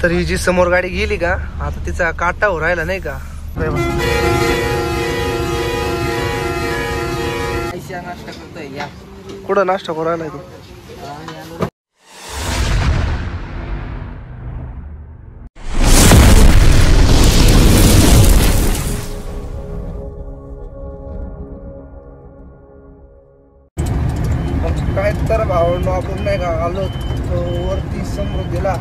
तर ही जी समोर गाडी गेली का आता तिचा काटा हो राहिला नाही का. नाश्ता करतोय या कुठं नाश्ता करू राहिलाय तू. काय तर भावनो आपण नाही का आलो वरती समृद्धीला.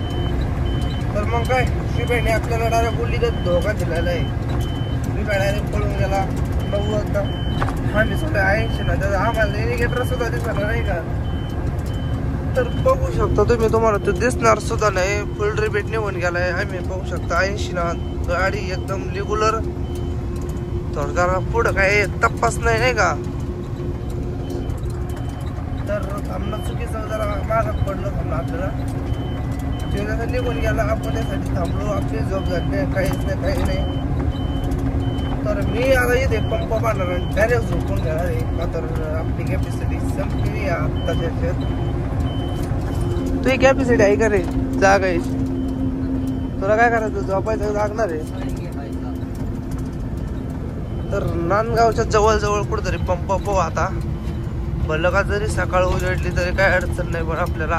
तर मग काय शिबाईने आपल्याला डायरेक्ट बोलली तर धोका दिलेला आहे. शिबाई डायरेक्ट पळून गेला 90. आम्ही सगळे 80 ना तर आम्हाला इंडिकेटर सुद्धा दिसणार नाही का. तर बघू शकता तुम्ही, तुम्हाला तो दिसणार सुद्धा नाही. फुल रिपीट निघून गेलाय. आम्ही बघू शकता 80 ना गाडी एकदम रेग्युलर. तर जरा पुढं काय तपास नाही का. तर थांबणं चुकीचं जरा मागत पडलं थांबलं आपल्याला. ते जसं निघून गेला आपण त्यासाठी थांबलो. आपली झोप झाली नाही, काहीच नाही काही नाही. तर मी आता इथे पंप बांधणार आणि डायरेक्ट झोपून घेणार आहे का. तर आपली कॅपॅसिटी संपली आत्ताच्या ह्याच्यात. तुझी कॅपॅसिटी आहे का रे जागायची. तुला काय करायचं झोपायचं लागणार आहे. तर नांदगावच्या जवळ कुठेतरी पंप पाहू आता. भलं का जरी सकाळ उजडली तरी काय अडचण नाही. पण आपल्याला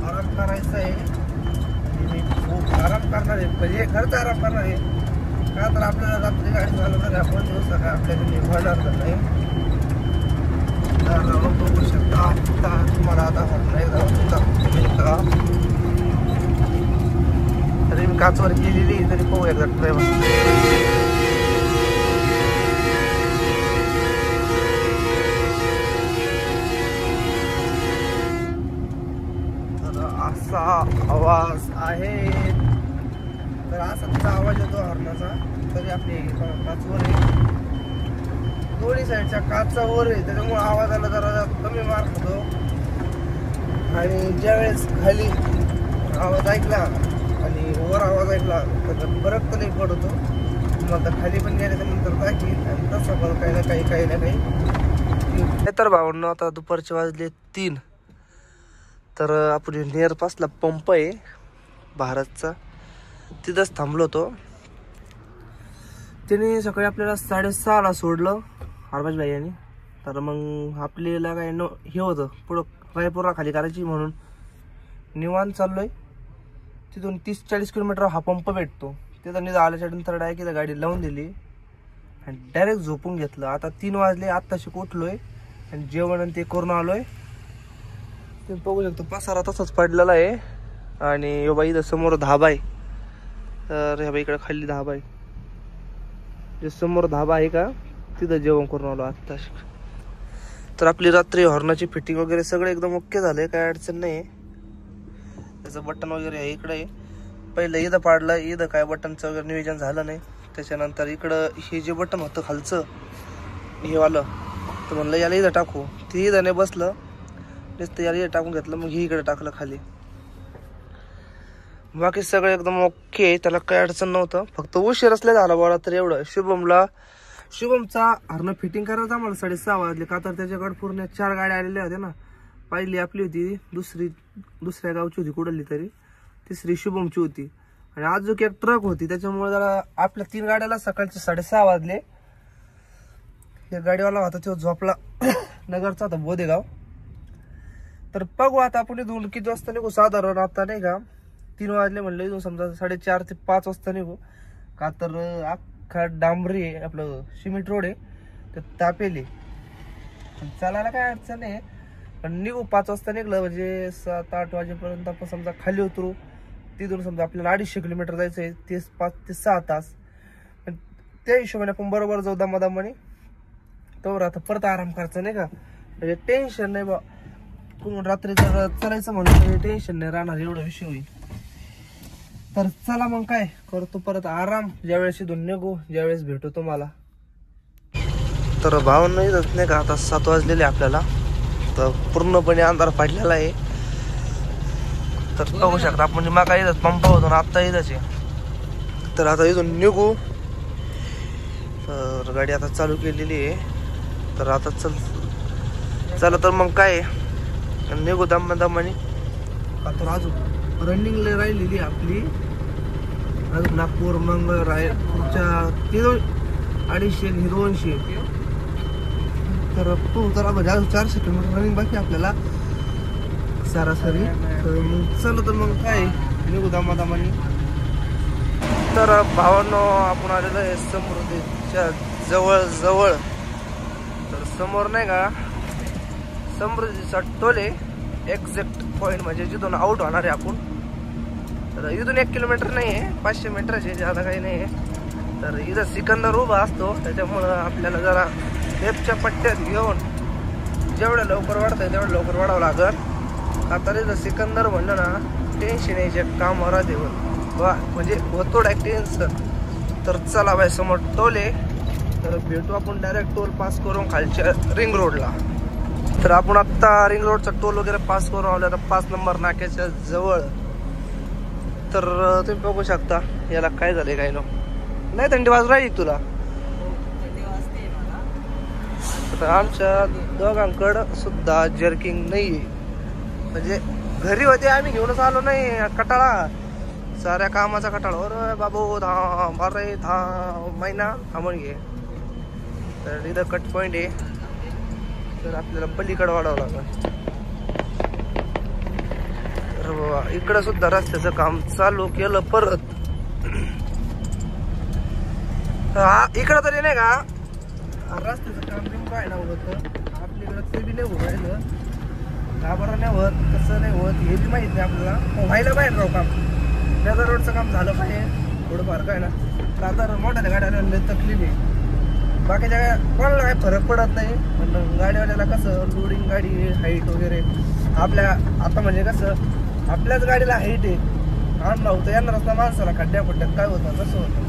आराम करायचा आहे. मी खूप आराम करणार आहे म्हणजे खरंच आराम करणार आहे का. तर आपल्याला रात्री गाडी चालवणार आहे आपण. दिवसा काय आपल्याला होणार नाही. तर बघू शकता आता तुम्हाला आता तरी मी काचवर केलेली तरी पाहू एकदा ड्रायव्हर. असा आवाज आहे. तर असा तिचा आवाज येतो हॉर्नाचा. तरी आपली काचवर आहे. दोन्ही साईडच्या काचचा वर आहे त्याच्यामुळे आवाजाला जरा कमी मार होतो. आणि ज्यावेळेस खाली आवाज ऐकला आणि वर आवाज ऐकला तर फरक तर नाही पडतो. तुम्हाला तर खाली पण गेल्याच्या नंतर दाखील. आणि तसं पण काही ना काही. तर भावना आता दुपारचे वाजले 3. तर आपण नियर पासला पंप आहे भारतचा, तिथंच थांबलो होतो. त्याने सकाळी आपल्याला 6:30ला सोडलं हरबाज भाई यांनी. तर मग आपल्याला काय हे होतं पुढं रायपूरला खाली करायची म्हणून निवांत चाललोय. तिथून 30-40 किलोमीटर हा पंप भेटतो. तिथं निघा आल्याच्या नंतर डायरेक्ट इथं गाडी लावून दिली आणि डायरेक्ट झोपून घेतलं. आता 3 वाजले. आत्ताशी उठलोय आणि जेवण आणि ते करून आलोय. तुम्ही बघू शकतो पसारा तसाच पडलेला आहे. आणि ह्या बाई इथं समोर धाबा आहे. तर ह्या बाईकडे खाली धाबा आहे. जे समोर धाबा आहे का तिथं जेवण करून आलो आत्ताशी. तर आपली रात्री हॉर्नाची फिटिंग वगैरे सगळं एकदम ओके झालंय. काय अडचण नाही. त्याचं बटन वगैरे आहे इकडे आहे. पहिलं इथं पाडलं. इथं काय बटनचं वगैरे नियोजन झालं नाही. त्याच्यानंतर इकडं हे जे बटन होतं खालचं हे वालं तर म्हणलं याला इथं टाकू. ते इथं नाही बसलं. नुसतं याला इथं टाकून घेतलं. मग हे इकडे टाकलं खाली. बाकी सगळं एकदम ओके. त्याला काही अडचण नव्हतं. फक्त उशीर असल्या झाला बघा. तर एवढं शुभमचा हॉर्न फिटिंग करायचं आम्हाला 6:30 वाजले का. तर त्याच्याकडे पूर्ण 4 गाड्या आलेल्या होत्या ना. पहिली आपली होती, दुसऱ्या गावची होती कुठली तरी, तिसरी शुभमची होती आणि अजून एक ट्रक होती. त्याच्यामुळे जरा आपल्या 3 गाड्याला सकाळचे 6:30 वाजले. एक गाडीवाला होता तो झोपला नगरचा होता बोदेगाव. तर बघू आता आपण इथून किती वाजता निघू. साधारण आता नाही का 3 वाजले म्हणलं इथून समजा 4:30 ते 5 वाजता निघू का. तर अख्खा डांबरी आहे आपलं सिमेंट रोड आहे. तर तापेली चालायला काय अडचण नाही. पण निघू 5 वाजता निघलं म्हणजे 7-8 वाजेपर्यंत आपण समजा खाली उतरू. तिथून समजा आपल्याला 250 किलोमीटर जायचं आहे. 5 ते 6 तास. पण त्या हिशोबाने आपण बरोबर जाऊ दमादमाने. तर आता परत आराम करायचा नाही का. म्हणजे टेन्शन नाही बा. रात्री जर चालायचं म्हणून टेन्शन नाही राहणार. एवढा विषय होईल. तर चला मग काय करतो परत आराम. ज्यावेळेस इथून निघू ज्यावेळेस भेटू तुम्हाला. तर भावना येतच नाही का. आता 7 वाजलेले आपल्याला. तर पूर्णपणे अंधार पडलेला आहे. तर बघू शकता आपण मागा येतात पंप होतो ना आत्ता येतच आहे. तर आता इथून निघू. तर गाडी आता चालू केलेली आहे. तर आता चला तर मग काय निघू दमाने. तर अजून रनिंग राहिलेली आपली अजून नागपूर मंगळ रायपूरच्या 250 200 तर तर म्हणजे अजून 400 किलोमीटर रनिंग बाकी आपल्याला सरासरी. तर मग चला तर मग काय निघू दामादामानी. तर भावांनो आपण आलेलो आहे समृद्धीच्या जवळ. तर समोर नाही का समृद्धीचा टोल आहे एक्झॅक्ट पॉईंट म्हणजे जिथून आउट होणार आहे आपण. तर इथून 1 किलोमीटर नाही आहे 500 मीटरचे ज्यादा काही नाही आहे. तर इथं सिकंदर उभा असतो त्याच्यामुळं आपल्याला जरा लेफ्टच्या पट्ट्यात घेऊन जेवढं लवकर वाढतं तेवढं लवकर वाढावं लागत. आता इथं सिकंदर म्हणलं ना टेन्शन यायचे काम राहते वा म्हणजे होतो टेन्शन. तर चला बाय समोर टोल आहे तर भेटू आपण डायरेक्ट टोल पास करून खालच्या रिंग रोडला. तर आपण आत्ता रिंग रोडचा टोल वगैरे पास करून आलो आता 5 नंबर नाक्याच्या जवळ. तर तुम्ही बघू शकता याला काय झाले काय नाही थंडी वाजू राहील तुला. तर आमच्या दोघांकडं सुद्धा जर्किंग नाही म्हणजे घरी होते आम्ही घेऊनच आलो नाही. कटाळा साऱ्या कामाचा कटाळा. अरे बाबू महिना थांबून घे. तर इथं कट पॉइंट आहे तर आपल्याला पलीकडे वाढावं लागलं. तर बाबा इकडं सुद्धा रस्त्याचं काम चालू केलं परत. इकडं तरी नाही का रस्त्याचं काम नेमकं आहे ना होतं आपल्याकडं ते बी नाही होत राहिलं. गाभारा नाही होत कसं नाही होत हे बी माहित नाही आपल्याला. व्हायला पाहिजे राव काम. नगर रोडचं काम झालं पाहिजे थोडंफार काय ना. का तर मोठ्या गाड्याला तकलीफ आहे. बाकीच्या कोणाला काही फरक पडत नाही पण गाडीवाल्याला कसं लोडिंग गाडी हाईट वगैरे आपल्या आता म्हणजे कसं आपल्याच गाडीला हाईट आहे. आणला होतं यांना रस्ता माणसाला खड्ड्या काय होतं कसं होतं.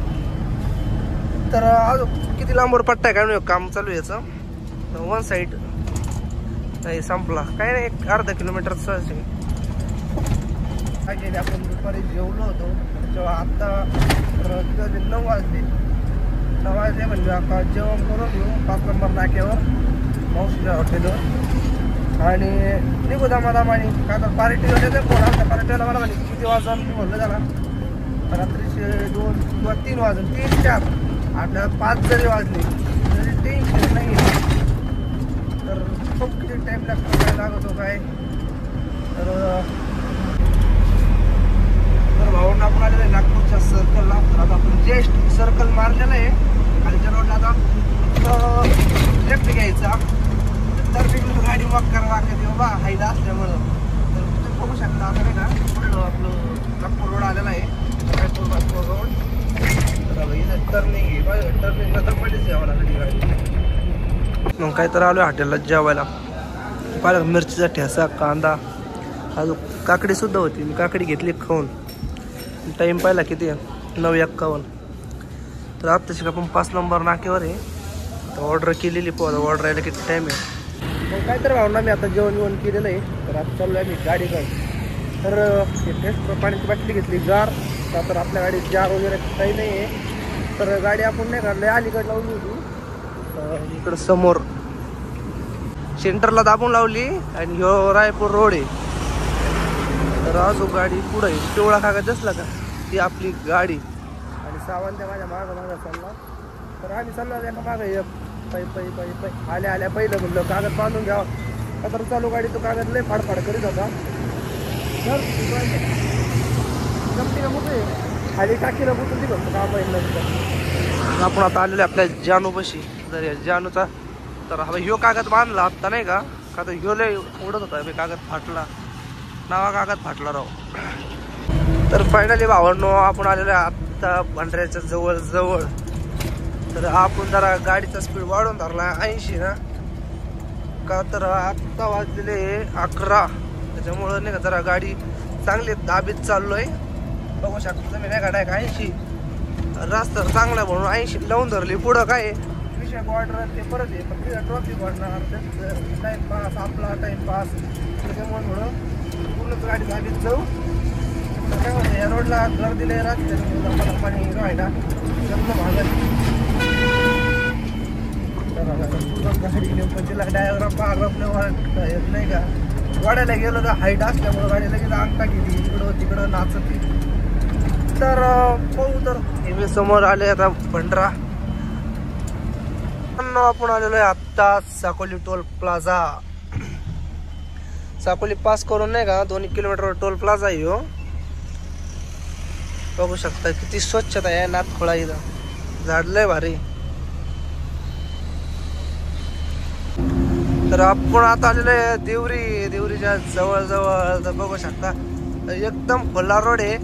तर आज किती लांबवर पट्टा आहे काय काम चालू आहे याचं. 1 साईड नाही संपला काय नाही 1/2 किलोमीटरचा काय केले आपण दुपारी जेवलो होतो तेव्हा आत्ता 9 वाजले. 9 वाजले म्हणजे आता जेवण करून घेऊ 5 नंबर नाक्यावर मावशीच्या हॉटेलवर आणि निघू दामादामानी. का तर पार्टी होते ते फोन आमच्या पार्टीला मला म्हणे किती वाजता मी म्हणलं त्याला रात्रीचे 2 किंवा 3 वाजून 3 4 आपल्याला 5 जरी वाजले तरी टेन्शन नाही. तर खूप किती टाईम लागतो काय लागतो काय. तर भावना आपण आलेलं आहे नागपूरच्या सर्कलला. आता आपण जस्ट सर्कल मारलेलं आहे खालच्या रोडला. आता लेफ्ट घ्यायचा तर तिकडून गाडी वॉक करायला लागते बाबा हायला असल्यामुळं. तर तुम्ही बघू शकता आता नाही का पुढं आपलं नागपूर रोड आलेला आहे नागपूर रोड. तर इथं टर्निंग आहे टर्निंगला तर पडलीच यावं लागली गाडी. मग काय तर आलो हॉटेलला जेवायला. पाहिलं मिरचीचा ठेसा कांदा अजून काकडी सुद्धा होती. मी काकडी घेतली खाऊन. टाईम पाहिला किती 9:51. तर आत्ताशी आपण 5 नंबर नाक्यावर आहे. तर ऑर्डर केलेली पोहा ऑर्डर यायला किती टाईम आहे. मग काय तर भावना मी आता जेवण केलेलं आहे. तर आता चाललो आहे मी गाडीकडे. तर टेस्ट पाण्याची बाटली घेतली जार. तर आपल्या गाडीत जार वगैरे काही नाही आहे. तर गाडी आपण नाही काढली अलीकडे लावली होती इकडं समोर सेंटरला दाबून लावली आणि ह्यो रायपूर रोड आहे. तर अजून गाडी पुढे पिवळा कागद दिसला का ती आपली गाडी. आणि सावंत माझ्या मागं चालला. तर आम्ही चाललो एका मागं पै आल्या पहिलं म्हणलं कागद बांधून घ्यावा. तर चालू गाडी तो कागद लय फाडफाड करीत होता. तर कंपनीला कुठे खाली टाकीला कुठून ती म्हणतो काम नंतर. आपण आता आलेले आपल्या जानूपाशी. तर या जानूचा तर हा ह्यो कागद बांधला आत्ता नाही का का तर ह्यो लय उडत होता कागद फाटला. नावा कागद फाटला राव. तर फायनली भावांनो आपण आलेलो आहे आत्ता भांडऱ्याच्या जवळ. तर आपण जरा गाडीचा स्पीड वाढवून धरला 80 ना. का तर आत्ता वाजलेले 11 त्याच्यामुळं नाही का जरा गाडी चांगली दाबीत चाललोय. बघू शकता तुम्ही नाही का डायरेक्ट 80 रस्ता चांगला म्हणून 80 लावून धरली. पुढं काय विषय ऑर्डर ते परत आहे पण तिला ट्रॉफिक वाढणार टाइमपास आपला टाइमपास. त्याच्यामुळे थोडं पूर्णच गाडी दाबीत जाऊ. काय म्हणतं या रोडला घर दिले रस्ते पाणी राहायला जमलं भागात. गाडी नेमकं तिला डायग्राम पाहत येत नाही का. वाड्याला गेलो तर हाईट असल्यामुळे गाडी लगेच अंगठा गेली इकडं तिकडं नाचती. तर पाहू. तर हे समोर आले आता भंडारा. आपण आलेलो आहे आत्ता Sakoli toll plaza. Sakoli pass करून नाही का 2 किलोमीटर टोल प्लाझा आहे हो. बघू शकता किती स्वच्छता आहे नाथखोळा. इथं झाडलंय भारी. तर आपण आता आलेलो आहे देवरी. देवरीच्या जवळ जवळ बघू शकता एकदम खुला रोड आहे.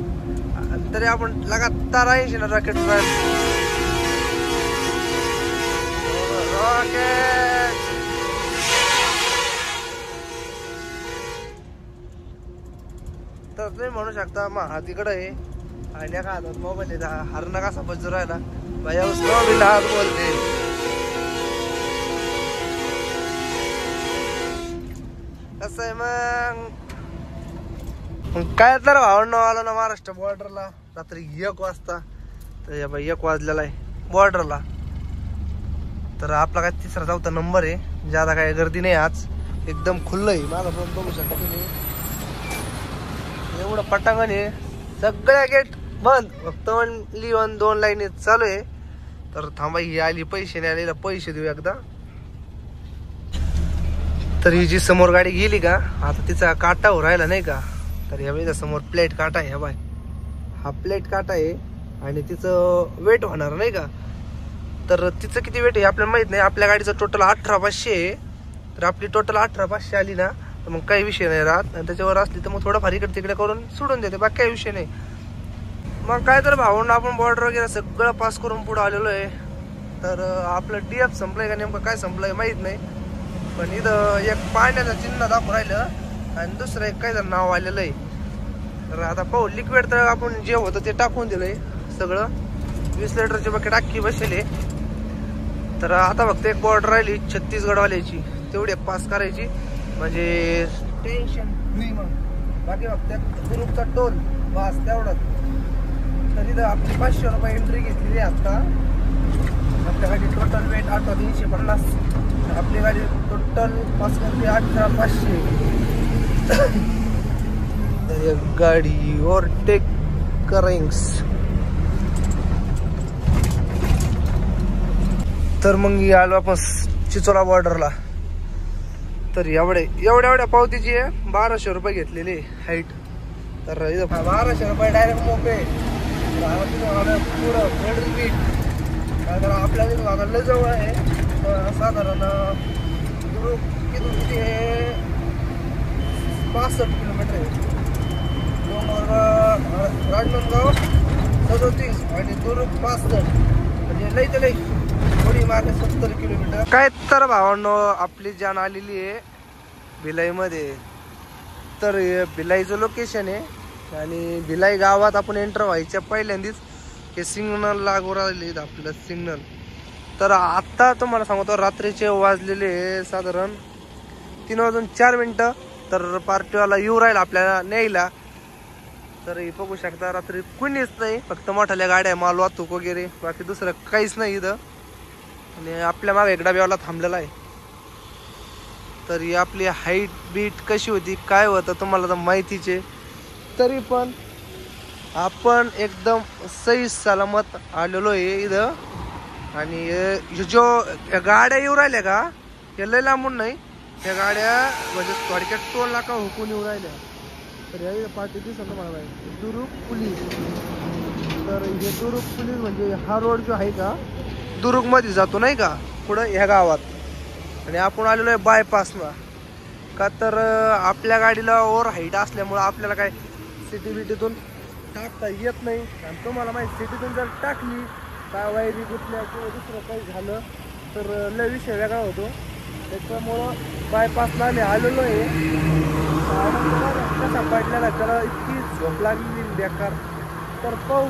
तरी आपण लगातार 80 ना रॉकेट तर तुम्ही म्हणू शकता मग हा तिकडं आहे आणि का हातात मोबाईल आहे. हरण कसा बजू राहिला भैया उसको भी लाभ बोलते. कसं आहे मग काय तर भावंडं आलो ना महाराष्ट्र बॉर्डरला रात्री 1 वाजता. तर बाई 1 वाजलेला आहे बॉर्डरला. तर आपला काय 3रा-4था नंबर आहे. ज्यादा काय गर्दी नाही आज. एकदम खुल्लं आहे. माझा फोन बघू शकता तुम्ही. एवढं पटांगण आहे. सगळ्या गेट बंद. फक्त 1-2 लाईन चालू आहे. तर थांबा ही आली पैसे नाही आलेला पैसे देऊ एकदा. तर ही जी समोर गाडी गेली का आता तिचा काटा हो राहिला नाही का. तर ह्या समोर प्लेट काटा आहे. बाय हा प्लेट काटा आहे आणि तिचं वेट होणार नाही का. तर तिचं किती वेट आहे आपल्याला माहित नाही. आपल्या गाडीचं टोटल 18,500 आहे. तर आपली टोटल 18,500 आली ना तर मग काही विषय नाही राहत. आणि त्याच्यावर असली तर मग थोडंफार इकडे तिकडे करून सोडून देते. बाकी काही विषय नाही. मग काय तर भावना आपण बॉर्डर वगैरे सगळं पास करून पुढे आलेलो आहे. तर आपलं DF संपलंय का नेमकं काय संपलंय माहित नाही. पण इथं एक पाण्याचं चिन्ह दाखवून राहिलं आणि दुसरं एक काय जर नाव आलेलं आहे. तर आता पाहू. लिक्विड तर आपण जे होतं ते टाकून दिलंय सगळं. 20 लिटरची बकेट अख्खी बसलेली. तर आता फक्त एक बॉर्डर राहिली छत्तीसगडवाल्याची. तेवढी पास करायची म्हणजे टेन्शन फ्री. मग बाकी फक्त ग्रुपचा टोल बस तेवढंच. तर इथं आपली 500 रुपये एंट्री घेतलेली आहे आता. आपल्या गाडी टोटल वेट 350. आपली गाडी टोटल पास करते 18,500. गाडी ओव्हरटेक करेंग्स. तर मग आलो आपण चिचोला बॉर्डरला. तर एवढ्या पावतीची आहे 1200 रुपये घेतलेली हाईट. तर 1200 रुपये डायरेक्ट मोपे. पुढं फेडरल बीट तर आपल्याला लय जवळ आहे. साधारण किती आहे 65 किलोमीटर आहे. राजनांदगाव 37 आणि दुरुक 65 म्हणजे लई तर लई थोडी मार्ग 70 किलोमीटर. काय तर भावांनो आपली जान आलेली आहे भिलाईमध्ये. तर भिलाईचं लोकेशन आहे आणि भिलाई गावात आपण एंटर व्हायच्या पहिल्यांदाच हे सिग्नल लागू राहिले आपल्याला सिग्नल. तर आता तुम्हाला सांगतो रात्रीचे वाजलेले साधारण 3:04. तर पार्टीवाला येऊ राहिला आपल्याला न्यायला. तर हे बघू शकता रात्री कुणीच नाही. फक्त मोठ्याल्या गाड्या माल वाहतूक वगैरे बाकी दुसरं काहीच नाही इथं. आणि आपल्या मागे एकदा बेवाला थांबलेला आहे. तर ही आपली हाईट बीट कशी होती काय होतं तुम्हाला तर माहितीचे. तरी पण आपण एकदम सही सलामत आलेलो आहे इथं. आणि जो गाड्या येऊ राहिल्या का हे लय लांबून नाही. त्या गाड्या म्हणजे थोडक्यात टोल नाका हुकून येऊ राहिल्या. तर या पाठी दिसत मला दुरुक पोलीस. तर हे दुरुक पोलीस म्हणजे हा रोड जो आहे का दुरुक मध्ये जातो नाही का पुढं ह्या गावात. आणि आपण आलेलो आहे बायपासला का. तर आपल्या गाडीला ओव्हर हाईट असल्यामुळं आपल्याला काय सिटी बिटीतून टाकता येत नाही. आणि तुम्हाला माहिती सिटीतून जर टाकली काय वायरी गुतल्या किंवा दुसरं काही झालं तर लय विषय वेगळा होतो. त्याच्यामुळं बायपासला आम्ही आलेलो आहे. कसा पडलेला त्याला इतकी झोप लागलेली बेकार. तर पाहू.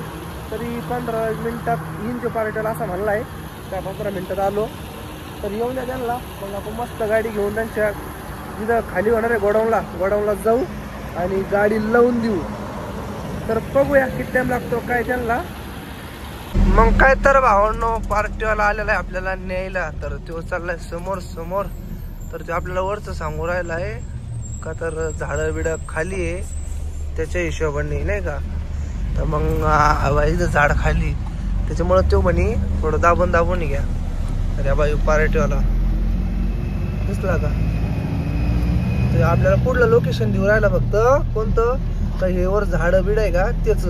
तरी 15 मिनिटात येईन पार्टीला असं म्हणला आहे. त्या 15 मिनिटात आलो तर येऊन द्या त्यांना. मग आपण मस्त गाडी घेऊन त्यांच्या जिथं खाली होणार आहे गोडाऊनला जाऊ आणि गाडी लावून देऊ. तर बघूया किती टाइम लागतो काय त्यांना. मग काय तर भावांनो पार्टीवाला आलेला आहे आपल्याला न्यायला. तर तो चाललाय समोर समोर. तर ते आपल्याला वरच सांगू राहिला आहे का तर झाडं बिड खाली आहे त्याच्या हिशोबाने नाही का. तर मग इथं झाड खाली त्याच्यामुळे तो म्हणे थोडं दाबून घ्या. अरे बाई पार्टीवाला दिसला का. तर आपल्याला पुढलं लोकेशन देऊ राहिला फक्त कोणतं का हे वर झाडं बिड आहे का त्याच.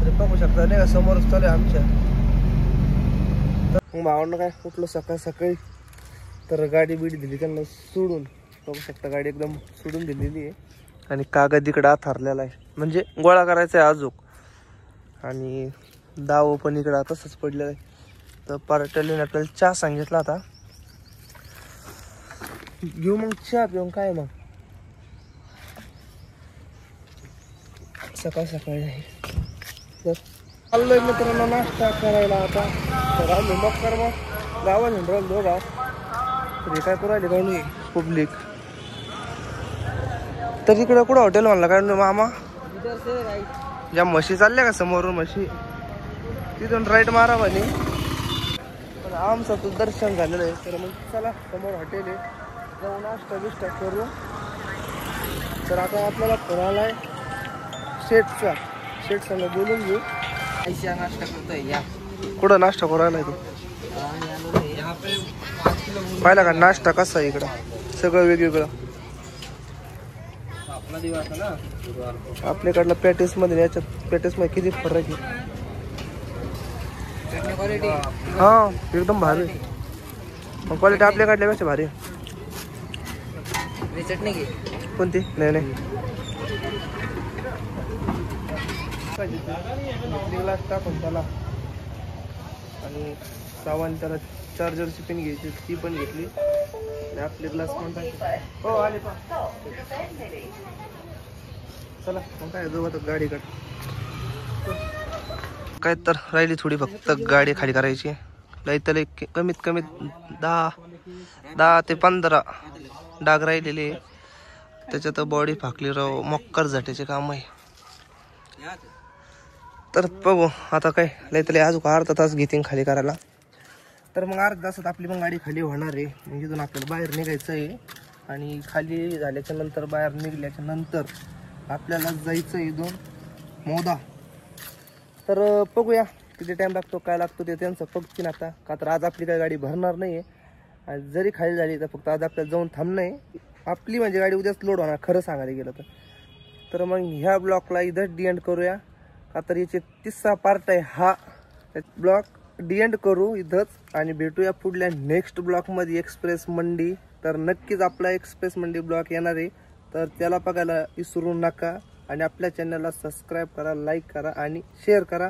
तरी बघू शकता नाही का समोरच चालू आहे आमच्या. मग भावांना काय कुठलं सकाळ सकाळी तर गाडी बिडी दिली त्यांना सोडून. बघू शकता गाडी एकदम सोडून दिलेली आहे आणि कागद इकडं आथरलेला आहे म्हणजे गोळा करायचा आहे अजूक. आणि दाव पण इकडं तसंच पडलेलं आहे. तर पार्टीने आपल्याला चहा सांगितला आता घेऊ. मग चहा पिऊन काय मग सकाळ सकाळी आहे. तर चाललोय मित्रांनो नाश्ता करायला आता. तर आम्ही मग कर मग गावात हिंडून दोघा. तर काय करू राहिले काय नाही पब्लिक. तर इकडं कुठं हॉटेल म्हणला काय मामा. ज्या म्हशी चालल्या का समोरून म्हशी तिथून राईट मारा म्हणे. पण आमचं तू दर्शन झालेलं आहे. तर मग चला समोर हॉटेल आहे जाऊ नाश्ता बिष्टा करू. तर आता आपल्याला फोन आलाय शेठचा. शेठ संग बोलून घेऊ. ऐशिया नाश्ता करतोय या. कुठं नाश्ता करायला तू पाहिला का नाश्ता कसा आहे इकडं सगळं वेगवेगळं. आपल्याकडलं पॅटीस मध्ये याच्यात पॅटीस मध्ये किती फरक आहे. हा एकदम भारी. मग क्वालिटी आपल्याकडल्यापेक्षा भारी. चटणी घे कोणती. नाही ग्लास टाकून त्याला आणि सावन त्याला चार्जरची पिन घ्यायची ती पण घेतली. आपले ग्लास पण टाकले. हो आले पा चला मग काय जाऊ आता गाडीकडे. काय तर राहिली थोडी फक्त गाडी खाली करायची. लई कमीत कमी 10 ते 15 डाग राहिलेले. त्याच्यात बॉडी फाकली राव मक्कर झाट्याचे काम आहे. तर बघू आता काय लई अजून अर्धा तास घेतील खाली करायला. तर मग अर्धा तासात आपली मग गाडी खाली होणार आहे. मग इथून आपल्याला बाहेर निघायचं आहे. आणि खाली झाल्याच्या नंतर बाहेर निघल्याच्या नंतर आपल्याला जायचं आहे इथून मोदा. तर बघूया किती टाइम लागतो काय लागतो ते त्यांचं बघतील आता. का तर आज आपली काही गाडी भरणार नाही आहे. आणि जरी खाली झाली तर फक्त आज आपल्याला जाऊन थांबणं आहे आपली. म्हणजे गाडी उद्याच लोड होणार खरं सांगायला गेलं तर. तर मग ह्या ब्लॉकला इथंच डी एंड करूया. का तर याचे 3रा पार्ट आहे हा. ब्लॉक डी एंड करू इथंच आणि भेटूया पुढल्या नेक्स्ट ब्लॉकमध्ये एक्सप्रेस मंडी. तर नक्कीच आपला एक्सप्रेस मंडी ब्लॉक येणार आहे. तर त्याला बघायला विसरू नका. आणि आपल्या चॅनलला सबस्क्राईब करा, लाईक करा आणि शेअर करा.